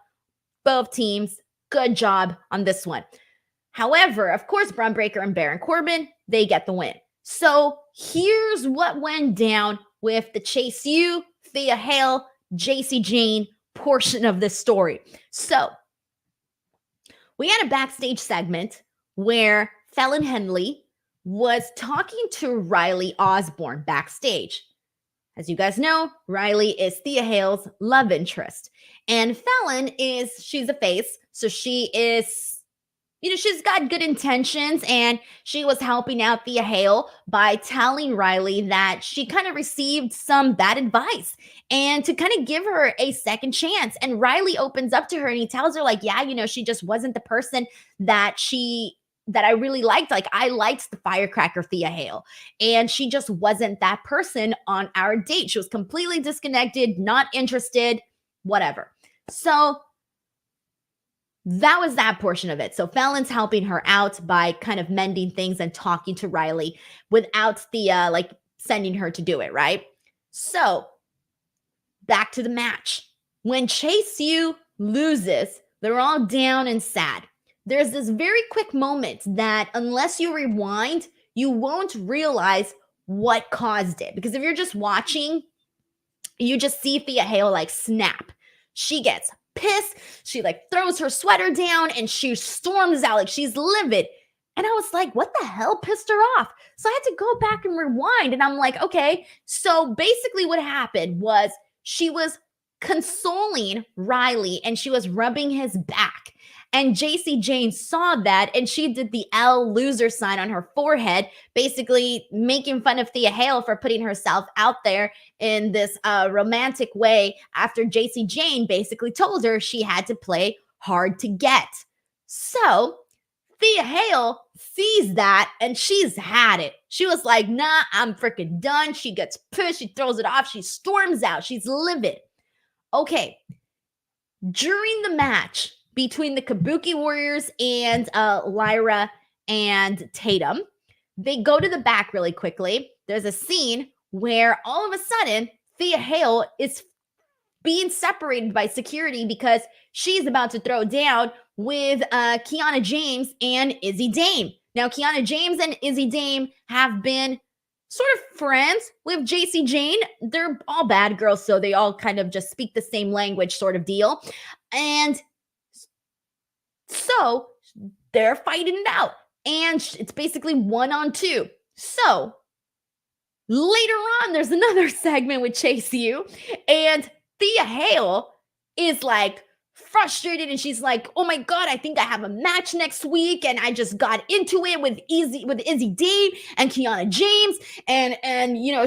both teams. Good job on this one. However, of course, Bron Breakker and Baron Corbin, they get the win. So here's what went down with the Chase U, Thea Hale, JC Jane portion of this story. So we had a backstage segment where Fallon Henley was talking to Riley Osborne backstage. As you guys know, Riley is Thea Hale's love interest. And Fallon she's a face. So she is, she's got good intentions, and she was helping out Thea Hale by telling Riley that she kind of received some bad advice and to kind of give her a second chance. And Riley opens up to her and he tells her, like, yeah, she just wasn't the person that I really liked. Like, I liked the firecracker Thea Hale, and she just wasn't that person on our date. She was completely disconnected, not interested, whatever. So that was that portion of it. So Fallon's helping her out by kind of mending things and talking to Riley without Thea like sending her to do it, right? So back to the match. When Chase U loses, they're all down and sad. There's this very quick moment that unless you rewind, you won't realize what caused it. Because if you're just watching, you just see Thea Hale like snap. She gets pissed. She like throws her sweater down and she storms out like she's livid. And I was like, what the hell pissed her off? So I had to go back and rewind. And I'm like, okay. So basically what happened was she was consoling Riley and she was rubbing his back. And Jacy Jayne saw that and she did the L loser sign on her forehead, basically making fun of Thea Hale for putting herself out there in this romantic way after Jacy Jayne basically told her she had to play hard to get. So Thea Hale sees that and she's had it. She was like, nah, I'm freaking done. She gets pissed. She throws it off. She storms out. She's livid. Okay. During the match between the Kabuki Warriors and Lyra and Tatum, they go to the back really quickly. There's a scene where all of a sudden Thea Hale is being separated by security because she's about to throw down with Kiana James and Izzy Dame. Now, Kiana James and Izzy Dame have been sort of friends with Jacy Jayne. They're all bad girls, so they all kind of just speak the same language sort of deal. And so they're fighting it out. And it's basically 1-on-2. So later on, there's another segment with Chase U. And Thea Hale is like frustrated and she's like, oh my God, I think I have a match next week. And I just got into it with Izzy Dame and Kiana James. And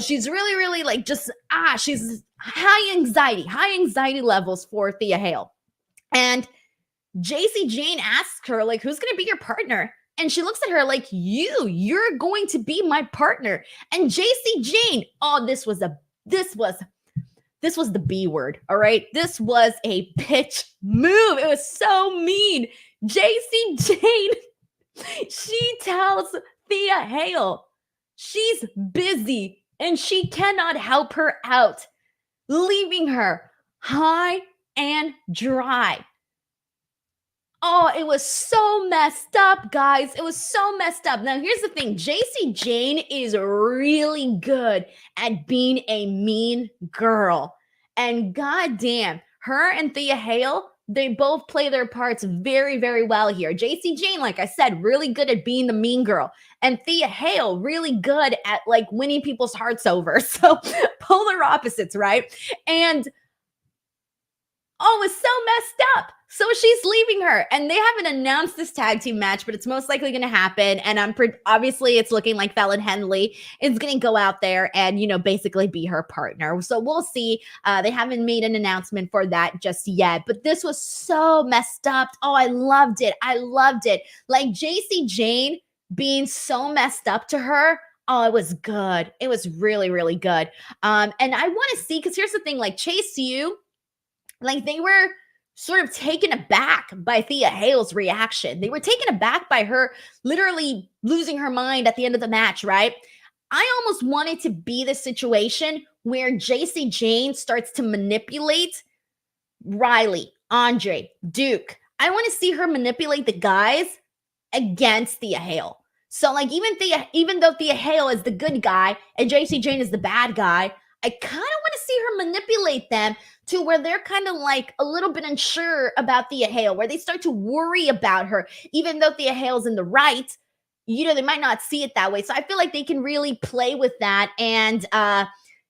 she's really, really like she's high anxiety levels for Thea Hale. And Jacy Jayne asks her, like, who's going to be your partner? And she looks at her like, you're going to be my partner. And Jacy Jayne, this was the B word, all right? This was a bitch move. It was so mean. Jacy Jayne, she tells Thea Hale she's busy and she cannot help her out, leaving her high and dry. Oh, it was so messed up, guys. It was so messed up. Now, here's the thing. Jacy Jayne is really good at being a mean girl. And goddamn, her and Thea Hale, they both play their parts very, very well here. Jacy Jayne, like I said, really good at being the mean girl. And Thea Hale, really good at like winning people's hearts over. So polar opposites, right? And it's so messed up. So she's leaving her, and they haven't announced this tag team match, but it's most likely going to happen. And obviously it's looking like Fallon Henley is going to go out there and, basically be her partner. So we'll see. They haven't made an announcement for that just yet, but this was so messed up. Oh, I loved it. Like Jacy Jayne being so messed up to her. Oh, it was good. It was really, really good. And I want to see, because here's the thing, like Chase U, like they were sort of taken aback by Thea Hale's reaction. They were taken aback by her literally losing her mind at the end of the match, right? I almost wanted to be the situation where Jacy Jayne starts to manipulate Riley, Andre, Duke. I want to see her manipulate the guys against Thea Hale. So like even though Thea Hale is the good guy and Jacy Jayne is the bad guy, I kind of want to see her manipulate them to where they're kind of like a little bit unsure about Thea Hale, where they start to worry about her, even though Thea Hale's in the right. They might not see it that way. So I feel like they can really play with that and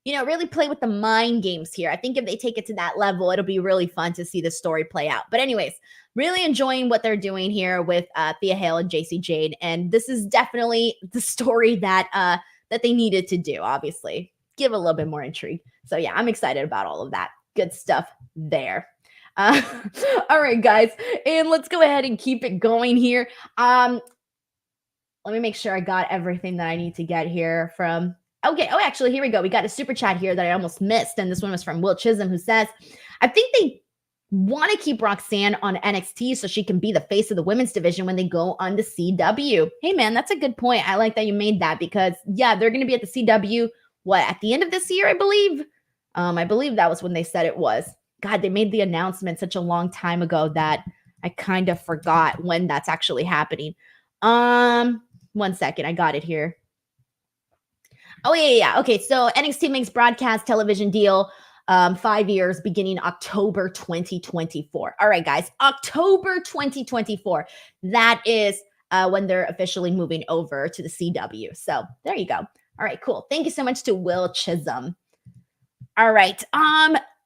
really play with the mind games here. I think if they take it to that level, it'll be really fun to see the story play out. But anyways, really enjoying what they're doing here with Thea Hale and JC Jade, and this is definitely the story that they needed to do. Obviously, give a little bit more intrigue. So yeah, I'm excited about all of that. Good stuff there. Uh, all right, guys, and let's go ahead and keep it going here. Let me make sure I got everything that I need to get here from. Okay. Oh, actually, here we go. We got a super chat here that I almost missed. And this one was from Will Chisholm, who says, I think they want to keep Roxanne on NXT so she can be the face of the women's division when they go on the CW. Hey, man, that's a good point. I like that you made that because, yeah, they're going to be at the CW, at the end of this year, I believe? I believe that was when they said it was. God, they made the announcement such a long time ago that I kind of forgot when that's actually happening. 1 second. I got it here. Oh, yeah. Okay, so NXT makes broadcast television deal 5 years beginning October 2024. All right, guys, October 2024. That is when they're officially moving over to the CW. So there you go. All right, cool. Thank you so much to Will Chisholm. All right.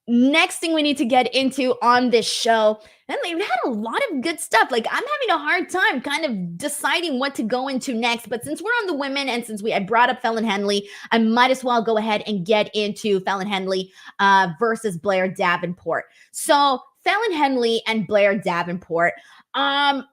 Next thing we need to get into on this show, and they've had a lot of good stuff. Like, I'm having a hard time kind of deciding what to go into next. But since we're on the women and since I brought up Fallon Henley, I might as well go ahead and get into Fallon Henley versus Blair Davenport. So Fallon Henley and Blair Davenport.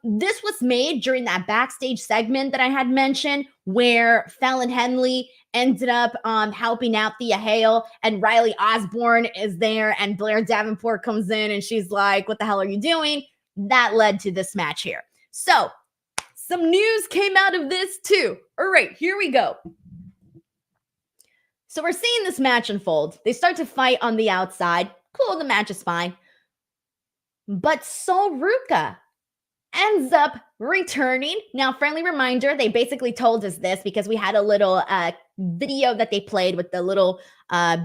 This was made during that backstage segment that I had mentioned where Fallon Henley ended up helping out Thea Hale, and Riley Osborne is there, and Blair Davenport comes in and she's like, what the hell are you doing? That led to this match here. So some news came out of this too. All right, here we go. So we're seeing this match unfold. They start to fight on the outside. Cool, the match is fine. But Sol Ruca ends up returning. Now, friendly reminder, they basically told us this because we had a little video that they played with the little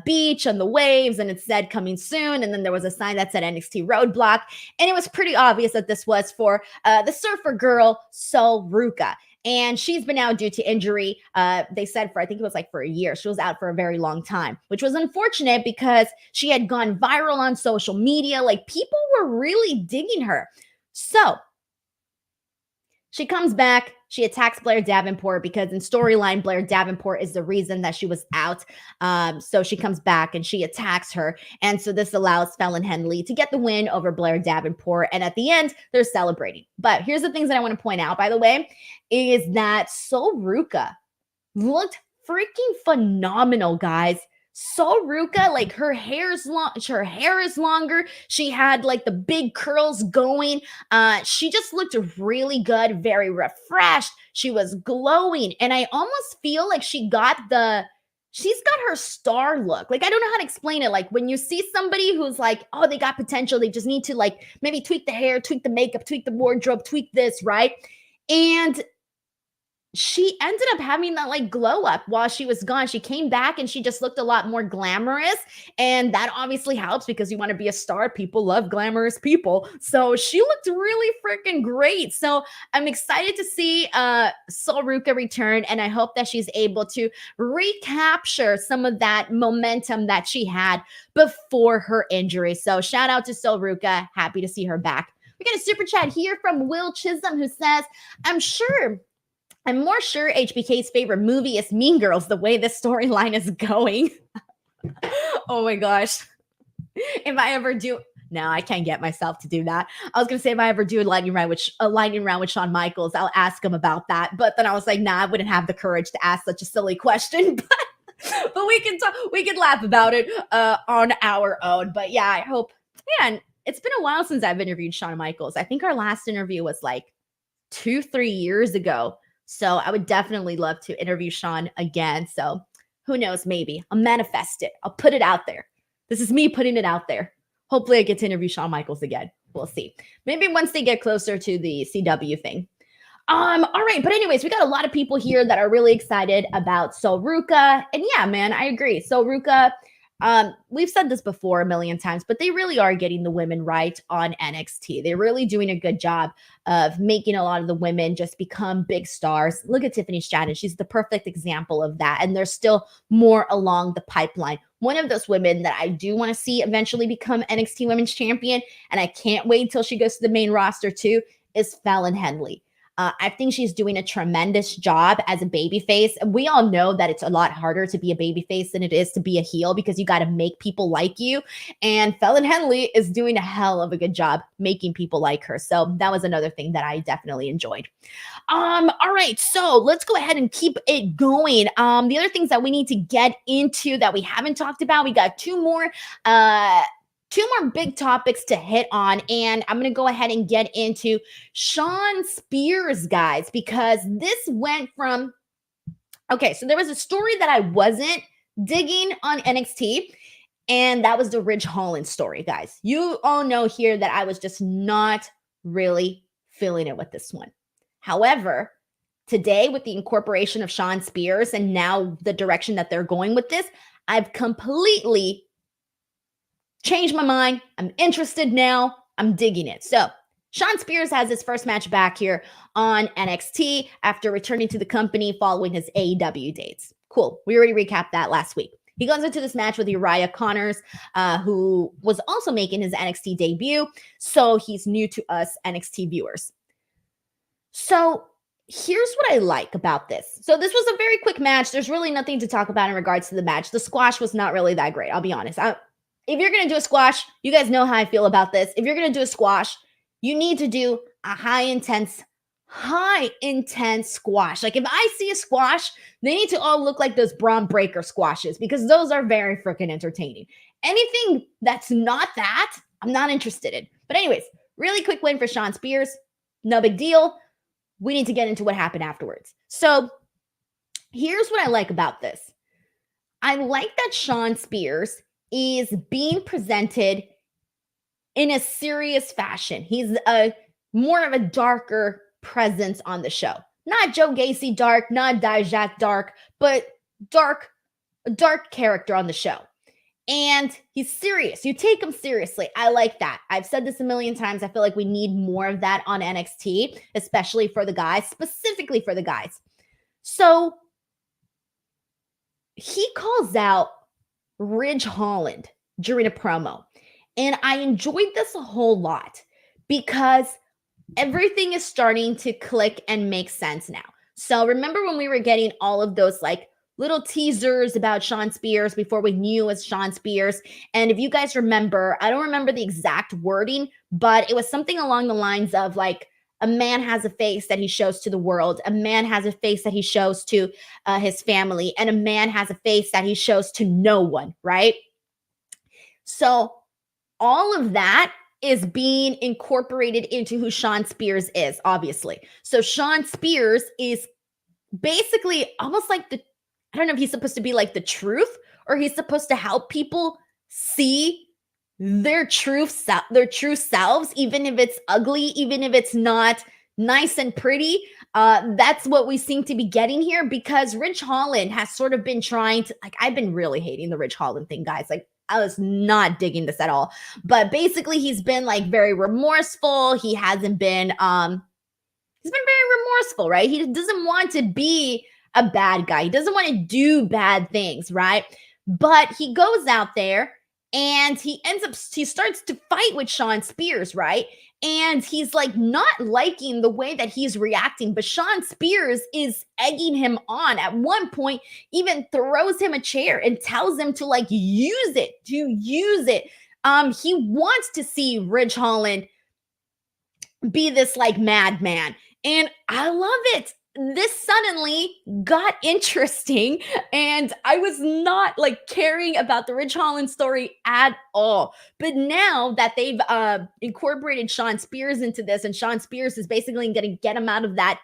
beach and the waves, and it said coming soon. And then there was a sign that said NXT Roadblock. And it was pretty obvious that this was for the surfer girl, Sol Ruca. And she's been out due to injury. They said I think it was like for a year. She was out for a very long time, which was unfortunate because she had gone viral on social media. Like, people were really digging her. So she comes back. She attacks Blair Davenport because in storyline, Blair Davenport is the reason that she was out. So she comes back and she attacks her. And so this allows Fallon Henley to get the win over Blair Davenport. And at the end, they're celebrating. But here's the things that I want to point out, by the way, is that Sol Ruca looked freaking phenomenal, guys. Sol Ruca, like, her hair is longer. She had like the big curls going. She just looked really good, very refreshed. She was glowing. And I almost feel like she's got her star look. Like, I don't know how to explain it. Like, when you see somebody who's like, oh, they got potential, they just need to like maybe tweak the hair, tweak the makeup, tweak the wardrobe, tweak this, right? And she ended up having that like glow up while she was gone. She came back and she just looked a lot more glamorous. And that obviously helps because you want to be a star. People love glamorous people. So she looked really freaking great. So I'm excited to see Sol Ruca return. And I hope that she's able to recapture some of that momentum that she had before her injury. So shout out to Sol Ruca. Happy to see her back. We got a super chat here from Will Chisholm who says, I'm more sure HBK's favorite movie is Mean Girls, the way this storyline is going. Oh my gosh. If I ever do, no, I can't get myself to do that. I was going to say if I ever do a lightning round with Shawn Michaels, I'll ask him about that. But then I was like, nah, I wouldn't have the courage to ask such a silly question. But we can laugh about it on our own. But yeah, I hope, man, it's been a while since I've interviewed Shawn Michaels. I think our last interview was like 2-3 years ago. So I would definitely love to interview Shawn again. So who knows, maybe I'll manifest it. I'll put it out there. This is me putting it out there. Hopefully I get to interview Shawn Michaels again. We'll see. Maybe once they get closer to the CW thing. All right. But anyways, we got a lot of people here that are really excited about Sol Ruca. And yeah, man, I agree. Sol Ruca, We've said this before a million times, but they really are getting the women right on NXT. They're really doing a good job of making a lot of the women just become big stars. Look at Tiffany Stratton. She's the perfect example of that. And there's still more along the pipeline. One of those women that I do want to see eventually become NXT Women's Champion, and I can't wait till she goes to the main roster too, is Fallon Henley. I think she's doing a tremendous job as a babyface. We all know that it's a lot harder to be a babyface than it is to be a heel because you got to make people like you. And Fallon Henley is doing a hell of a good job making people like her. So that was another thing that I definitely enjoyed. All right, so let's go ahead and keep it going. The other things that we need to get into that we haven't talked about, we got two more big topics to hit on, and I'm going to go ahead and get into Shawn Spears, guys, because this went from, okay, so there was a story that I wasn't digging on NXT, and that was the Ridge Holland story, guys. You all know here that I was just not really feeling it with this one. However, today with the incorporation of Shawn Spears and now the direction that they're going with this, I've completely changed my mind. I'm interested now. I'm digging it. So Shawn Spears has his first match back here on NXT after returning to the company following his AEW dates. Cool. We already recapped that last week. He goes into this match with Uriah Connors, who was also making his NXT debut. So he's new to us NXT viewers. So here's what I like about this. So this was a very quick match. There's really nothing to talk about in regards to the match. The squash was not really that great. I'll be honest. If you're going to do a squash, you guys know how I feel about this. If you're going to do a squash, you need to do a high intense squash. Like if I see a squash, they need to all look like those Bron Breaker squashes because those are very freaking entertaining. Anything that's not that, I'm not interested in. But anyways, really quick win for Shawn Spears. No big deal. We need to get into what happened afterwards. So here's what I like about this. I like that Shawn Spears is being presented in a serious fashion. He's more of a darker presence on the show. Not Joe Gacy dark, not Dijak dark, but a dark character on the show. And he's serious. You take him seriously. I like that. I've said this a million times. I feel like we need more of that on NXT, especially for the guys, specifically for the guys. So he calls out Ridge Holland during a promo. And I enjoyed this a whole lot because everything is starting to click and make sense now. So remember when we were getting all of those like little teasers about Shawn Spears before we knew it was Shawn Spears. And if you guys remember, I don't remember the exact wording, but it was something along the lines of like, a man has a face that he shows to the world. A man has a face that he shows to his family. And a man has a face that he shows to no one, right? So all of that is being incorporated into who Shawn Spears is, obviously. So Shawn Spears is basically almost like I don't know if he's supposed to be like the truth or he's supposed to help people see their true selves, even if it's ugly, even if it's not nice and pretty. That's what we seem to be getting here because Ridge Holland has sort of been trying to, like, I've been really hating the Ridge Holland thing, guys. Like, I was not digging this at all. But basically, he's been like very remorseful. He hasn't been, he's been very remorseful, right? He doesn't want to be a bad guy. He doesn't want to do bad things, right? But he goes out there and he starts to fight with Shawn Spears, right? And he's like not liking the way that he's reacting, but Shawn Spears is egging him on. At one point, even throws him a chair and tells him to like use it. He wants to see Ridge Holland be this like madman. And I love it. This suddenly got interesting and I was not like caring about the Ridge Holland story at all. But now that they've incorporated Shawn Spears into this and Shawn Spears is basically going to get him out of that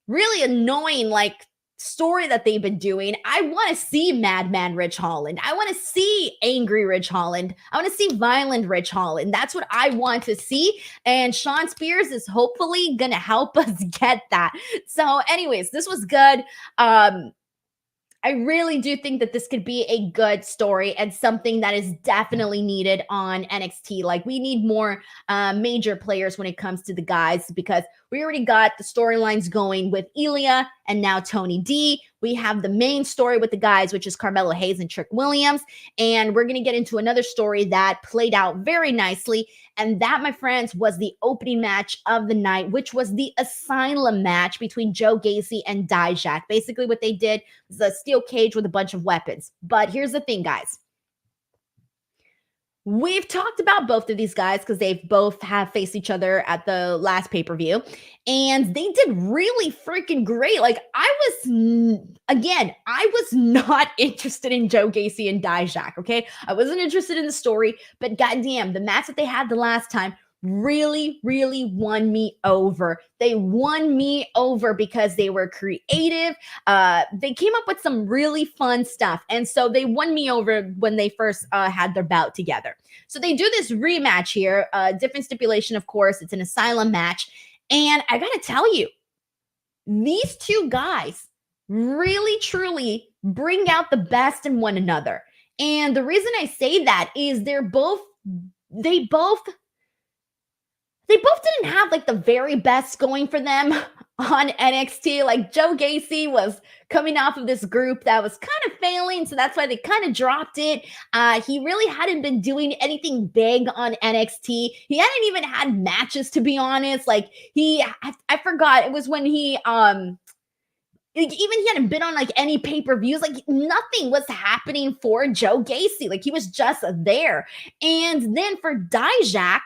really annoying like story that they've been doing, I want to see Madman Ridge Holland. I want to see angry Ridge Holland. I want to see violent Ridge Holland. That's what I want to see. And Shawn Spears is hopefully going to help us get that. So anyways, this was good. I really do think that this could be a good story and something that is definitely needed on NXT. Like, we need more major players when it comes to the guys, because we already got the storylines going with Ilya and now Tony D. We have the main story with the guys, which is Carmelo Hayes and Trick Williams. And we're going to get into another story that played out very nicely. And that, my friends, was the opening match of the night, which was the Asylum match between Joe Gacy and Dijak. Basically, what they did was a steel cage with a bunch of weapons. But here's the thing, guys. We've talked about both of these guys because they both have faced each other at the last pay-per-view, and they did really freaking great. Like, I was not interested in Joe Gacy and Dijak, okay? I wasn't interested in the story, but goddamn, the match that they had the last time really, really won me over. They won me over because they were creative. They came up with some really fun stuff. And so they won me over when they first had their bout together. So they do this rematch here, different stipulation, of course. It's an Asylum match. And I got to tell you, these two guys really, truly bring out the best in one another. And the reason I say that is they both didn't have like the very best going for them on NXT. Like, Joe Gacy was coming off of this group that was kind of failing, so that's why they kind of dropped it. He really hadn't been doing anything big on NXT. He hadn't even had matches, to be honest. Like, I forgot, it was when he hadn't been on like any pay-per-views. Like, nothing was happening for Joe Gacy. Like, he was just there. And then for Dijak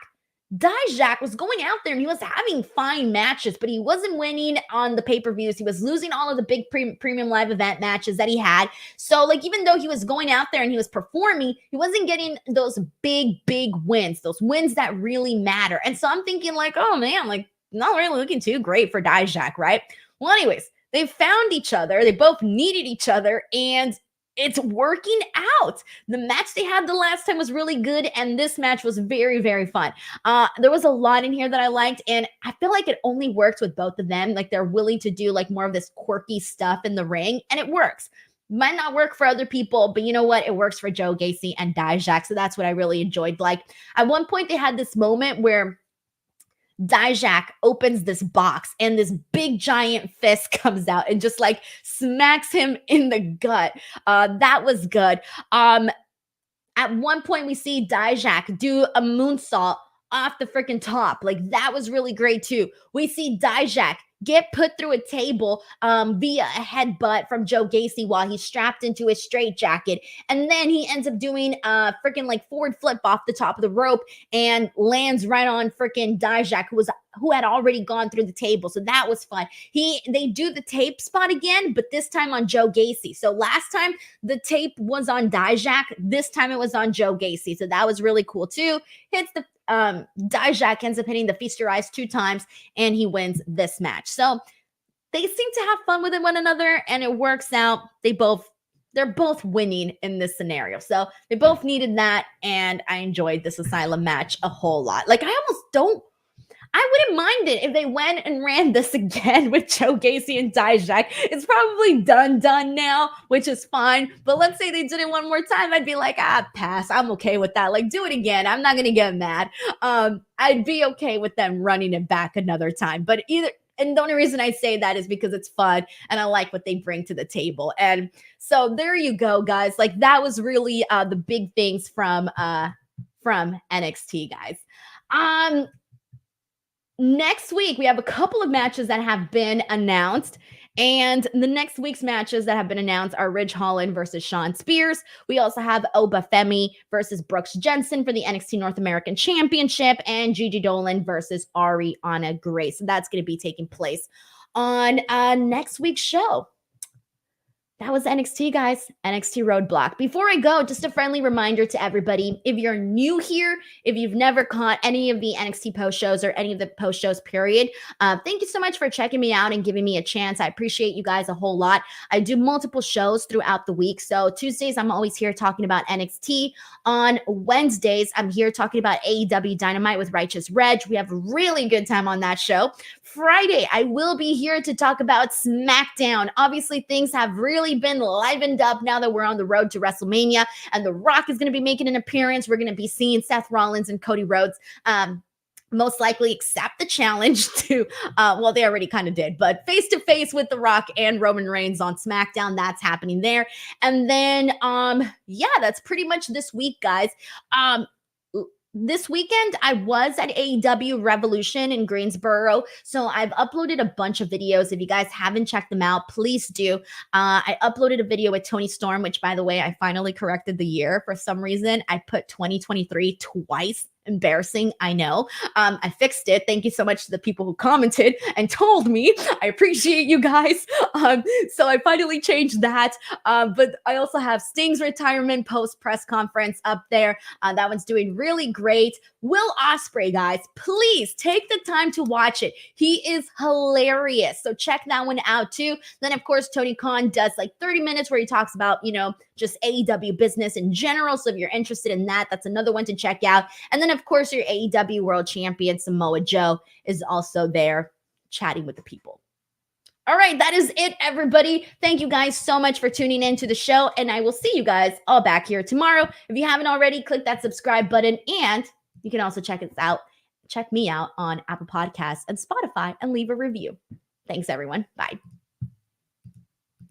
was going out there and he was having fine matches, but he wasn't winning on the pay-per-views. He was losing all of the big premium live event matches that he had. So, like, even though he was going out there and he was performing, he wasn't getting those big wins, those wins that really matter. And so I'm thinking, like, oh man, like, not really looking too great for Dijak, right? Well, anyways, they found each other. They both needed each other, and it's working out. The match they had the last time was really good, and this match was very, very fun. There was a lot in here that I liked, and I feel like it only works with both of them. Like, they're willing to do like more of this quirky stuff in the ring, and it works. Might not work for other people, but you know what? It works for Joe Gacy and Dijak, so that's what I really enjoyed. Like, at one point, they had this moment where Dijak opens this box and this big giant fist comes out and just like smacks him in the gut. That was good. At one point we see Dijak do a moonsault off the freaking top. Like, that was really great too. We see Dijak get put through a table via a headbutt from Joe Gacy while he's strapped into his straitjacket. And then he ends up doing a freaking like forward flip off the top of the rope and lands right on freaking Dijak, who had already gone through the table. So that was fun. They do the tape spot again, but this time on Joe Gacy. So last time the tape was on Dijak, this time it was on Joe Gacy. So that was really cool too. Hits the Dijak ends up hitting the Feast Your Eyes 2 times, and he wins this match. So they seem to have fun with one another, and it works out. They're both winning in this scenario. So they both needed that, and I enjoyed this Asylum match a whole lot. Like, I wouldn't mind it if they went and ran this again with Joe Gacy and Dijak. It's probably done now, which is fine. But let's say they did it one more time. I'd be like, pass. I'm okay with that. Like, do it again. I'm not going to get mad. I'd be okay with them running it back another time. But and the only reason I say that is because it's fun and I like what they bring to the table. And so there you go, guys. Like, that was really the big things from NXT, guys. Next week, we have a couple of matches that have been announced. And the next week's matches that have been announced are Ridge Holland versus Shawn Spears. We also have Oba Femi versus Brooks Jensen for the NXT North American Championship, and Gigi Dolan versus Ariana Grace. So that's going to be taking place on next week's show. That was NXT, guys. NXT Roadblock. Before I go, just a friendly reminder to everybody, if you're new here, if you've never caught any of the NXT post shows or any of the post shows, period, thank you so much for checking me out and giving me a chance. I appreciate you guys a whole lot. I do multiple shows throughout the week. So Tuesdays, I'm always here talking about NXT. On Wednesdays, I'm here talking about AEW Dynamite with Righteous Reg. We have a really good time on that show. Friday, I will be here to talk about SmackDown. Obviously, things have really really been livened up now that we're on the road to WrestleMania, and The Rock is going to be making an appearance. We're going to be seeing Seth Rollins and Cody Rhodes most likely accept the challenge to, well, they already kind of did, but face to face with The Rock and Roman Reigns on SmackDown. That's happening there. And then, yeah, that's pretty much this week, guys. This weekend, I was at AEW Revolution in Greensboro, so I've uploaded a bunch of videos. If you guys haven't checked them out, please do. I uploaded a video with Tony Storm, which, by the way, I finally corrected the year. For some reason, I put 2023 twice. Embarrassing, I know. I fixed it. Thank you so much to the people who commented and told me. I appreciate you guys. So I finally changed that. But I also have Sting's retirement post press conference up there. That one's doing really great. Will Ospreay, guys, please take the time to watch it. He is hilarious. So check that one out too. Then, of course, Tony Khan does like 30 minutes where he talks about, just AEW business in general. So if you're interested in that, that's another one to check out. And then, of course, your AEW World Champion, Samoa Joe, is also there chatting with the people. All right, that is it, everybody. Thank you guys so much for tuning in to the show, and I will see you guys all back here tomorrow. If you haven't already, click that subscribe button, and you can also check me out on Apple Podcasts and Spotify and leave a review. Thanks, everyone. Bye.